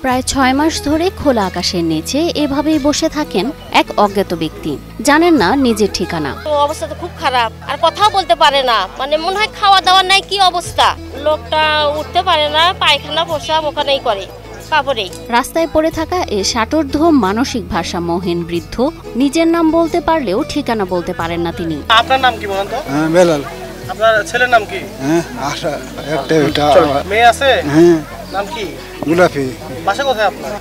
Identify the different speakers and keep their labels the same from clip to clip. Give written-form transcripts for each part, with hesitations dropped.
Speaker 1: প্রায় ৬ মাস ধরে খোলা আকাশের নিচে এভাবেই বসে থাকেন এক অজ্ঞাত ব্যক্তি। জানেন না নিজের ঠিকানা।
Speaker 2: অবস্থা তো খুব খারাপ, আর কথাও বলতে পারে না, মানে মনে হয় খাওয়া দাওয়া নাই, কি অবস্থা। লোকটা উঠতে পারে না, পায়খানা পোশাক ওখানেই করে।
Speaker 1: রাস্তায় পড়ে থাকা এ ষাটোর্ধ্ব মানসিক ভারসাম্যহীন বৃদ্ধ নিজের নাম বলতে পারলেও ঠিকানা বলতে পারেন না তিনি।
Speaker 3: আপনার নাম কি বলেন তো?
Speaker 4: বেলাল।
Speaker 3: আপনার ছেলের নাম কি?
Speaker 4: আশা। একটা
Speaker 3: মেয়ে আছে? নাম কি?
Speaker 4: গোলাপি।
Speaker 3: বাসা কোথায় আপনার?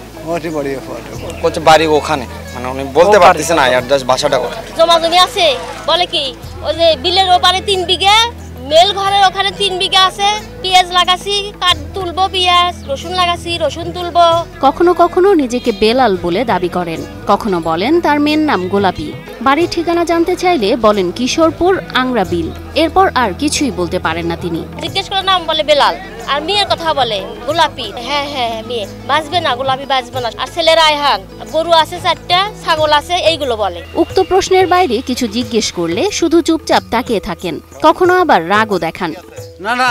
Speaker 5: বাড়ি ওখানে, মানে উনি বলতে পারতেছে না অ্যাড্রেস, বাসাটা কোথায়।
Speaker 2: জমা জমি আছে, বলে কি ওই যে বিলের ওপারে 3 বিঘা, মেল ঘরের ওখানে 3 বিঘা আছে। পেঁয়াজ লাগাছি, কাঠ তুলবো, পেঁয়াজ রসুন লাগাছি, রসুন তুলবো।
Speaker 1: কখনো কখনো নিজেকে বেলাল বলে দাবি করেন, কখনো বলেন তার মেয়ের নাম গোলাপি। বাড়ির ঠিকানা জানতে চাইলে বলেন কিশোরপুর আংরা বিল। এরপর আর কিছুই বলতে পারেন না তিনি।
Speaker 2: জিজ্ঞেস করে নাম বলে বেলাল, আর মেয়ের কথা বলে গোলাপি। হ্যাঁ হ্যাঁ, মেয়ে বাঁচবে না, গোলাপি বাঁচবে না। আর ছেলের আয়হান, গরু আছে 4টা, ছাগল আছে, এইগুলো বলে।
Speaker 1: উক্ত প্রশ্নের বাইরে কিছু জিজ্ঞেস করলে শুধু চুপচাপ তাকিয়ে থাকেন, কখনো আবার রাগও দেখান।
Speaker 4: না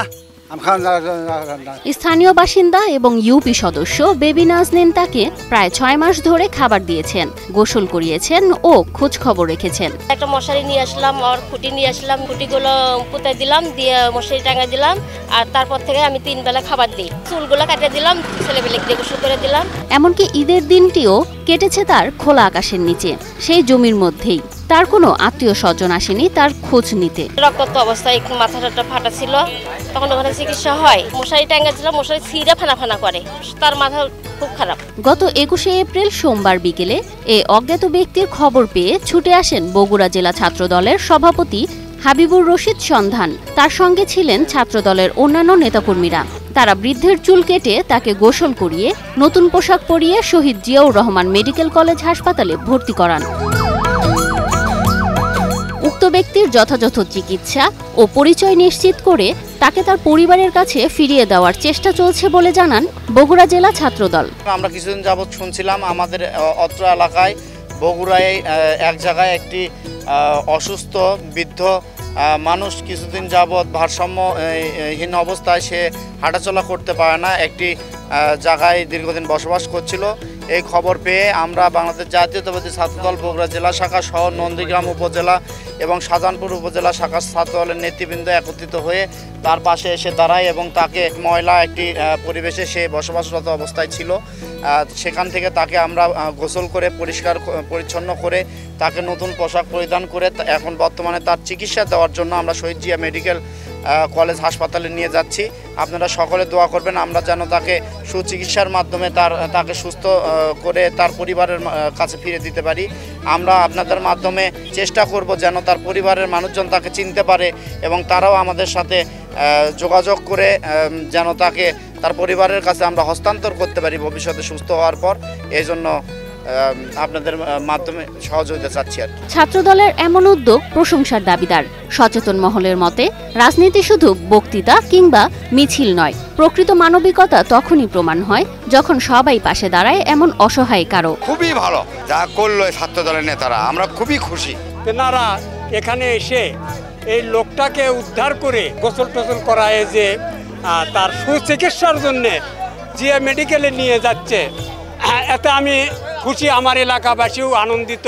Speaker 1: স্থানীয় বাসিন্দা এবং ইউপি সদস্য বেবি নাজনীন তাকে প্রায় 6 মাস ধরে খাবার দিয়েছেন, গোসল করিয়েছেন ও খোঁজ খবর রেখেছেন।
Speaker 2: একটা মশারি নিয়ে আসলাম, আর খুঁটি নিয়ে আসলাম, খুঁটিগুলো পুঁতে দিলাম, দিয়ে মশারি টাঙা দিলাম। আর তারপর থেকে আমি 3 বেলা খাবার দিই, চুলগুলো কাটে দিলাম, ছেলেবেলে দিয়ে গোসল করে দিলাম।
Speaker 1: এমনকি ঈদের দিনটিও কেটেছে তার খোলা আকাশের নিচে, সেই জমির মধ্যেই। তার কোনো আত্মীয় স্বজন আসেনি তার খোঁজ নিতে।
Speaker 2: রক্তাক্ত অবস্থায় মাথাটা ফাটা ছিল, তখন ওখানে চিকিৎসা হয়। মশারি টাঙ্গা ছিল, মশারি ছিঁড়ে ফানা করে, তার মাথা খুব খারাপ।
Speaker 1: গত 21শে এপ্রিল সোমবার বিকেলে এ অজ্ঞাত ব্যক্তির খবর পেয়ে ছুটে আসেন বগুড়া জেলা ছাত্রদলের সভাপতি হাবিবুর রশিদ সন্ধান। তার সঙ্গে ছিলেন ছাত্রদলের অন্যান্য নেতাকর্মীরা। তারা বৃদ্ধের চুল কেটে তাকে গোসল করিয়ে নতুন পোশাক পরিয়ে শহীদ জিয়াউর রহমান মেডিকেল কলেজ হাসপাতালে ভর্তি করান। উক্ত ব্যক্তির যথাযথ চিকিৎসা ও পরিচয় নিশ্চিত করে তাকে তার পরিবারের কাছে ফিরিয়ে দেওয়ার চেষ্টা চলছে বলে জানান বগুড়া জেলা ছাত্রদল।
Speaker 5: আমরা কিছুদিন যাবৎ শুনছিলাম আমাদের অত্র এলাকায় বগুড়ায় এক জায়গায় একটি অসুস্থ বৃদ্ধ মানুষ কিছুদিন যাবৎ ভারসাম্যহীন অবস্থায়, সে হাঁটাচলা করতে পারে না, একটি জায়গায় দীর্ঘদিন বসবাস করছিল। এই খবর পেয়ে আমরা বাংলাদেশ জাতীয়তাবাদী ছাত্রদল বগুড়া জেলা শাখা সহ নন্দীগ্রাম উপজেলা এবং শাহজাহানপুর উপজেলা শাখার ছাত্রদলের নেতৃবৃন্দ একত্রিত হয়ে তার পাশে এসে দাঁড়ায় এবং তাকে ময়লা একটি পরিবেশে সে বসবাসরত অবস্থায় ছিল, সেখান থেকে তাকে আমরা গোসল করে পরিষ্কার পরিচ্ছন্ন করে তাকে নতুন পোশাক পরিধান করে এখন বর্তমানে তার চিকিৎসা দেওয়ার জন্য আমরা শহীদ জিয়া মেডিকেল কলেজ হাসপাতালে নিয়ে যাচ্ছি। আপনারা সকলে দোয়া করবেন আমরা যেন তাকে সুচিকিৎসার মাধ্যমে তাকে সুস্থ করে তার পরিবারের কাছে ফিরে দিতে পারি। আমরা আপনাদের মাধ্যমে চেষ্টা করব যেন তার পরিবারের মানুষজন তাকে চিনতে পারে এবং তারাও আমাদের সাথে যোগাযোগ করে যেন তাকে তার পরিবারের কাছে আমরা হস্তান্তর করতে পারি ভবিষ্যতে সুস্থ হওয়ার পর। এই জন্য আপনাদের মাধ্যমে সহযোগিতা চাচ্ছি আর কি।
Speaker 1: ছাত্রদলের এমন উদ্যোগ প্রশংসার দাবিদার। সচেতন মহলের মতে রাজনীতি শুধু বক্তৃতা কিংবা মিছিল নয়, প্রকৃত মানবিকতা তখনই প্রমাণ হয় যখন সবাই পাশে দাঁড়ায় এমন অসহায় কারো।
Speaker 6: খুবই ভালো যা করলো ছাত্রদলের নেতারা, আমরা খুবই খুশি।
Speaker 7: তেনারা এখানে এসে এই লোকটাকে উদ্ধার করে গোসল টোসল করায় যে তার সুচিকিৎসার জন্য জিয়া মেডিকেলে নিয়ে যাচ্ছে, এতে আমি খুশি, আমার এলাকাবাসীও আনন্দিত।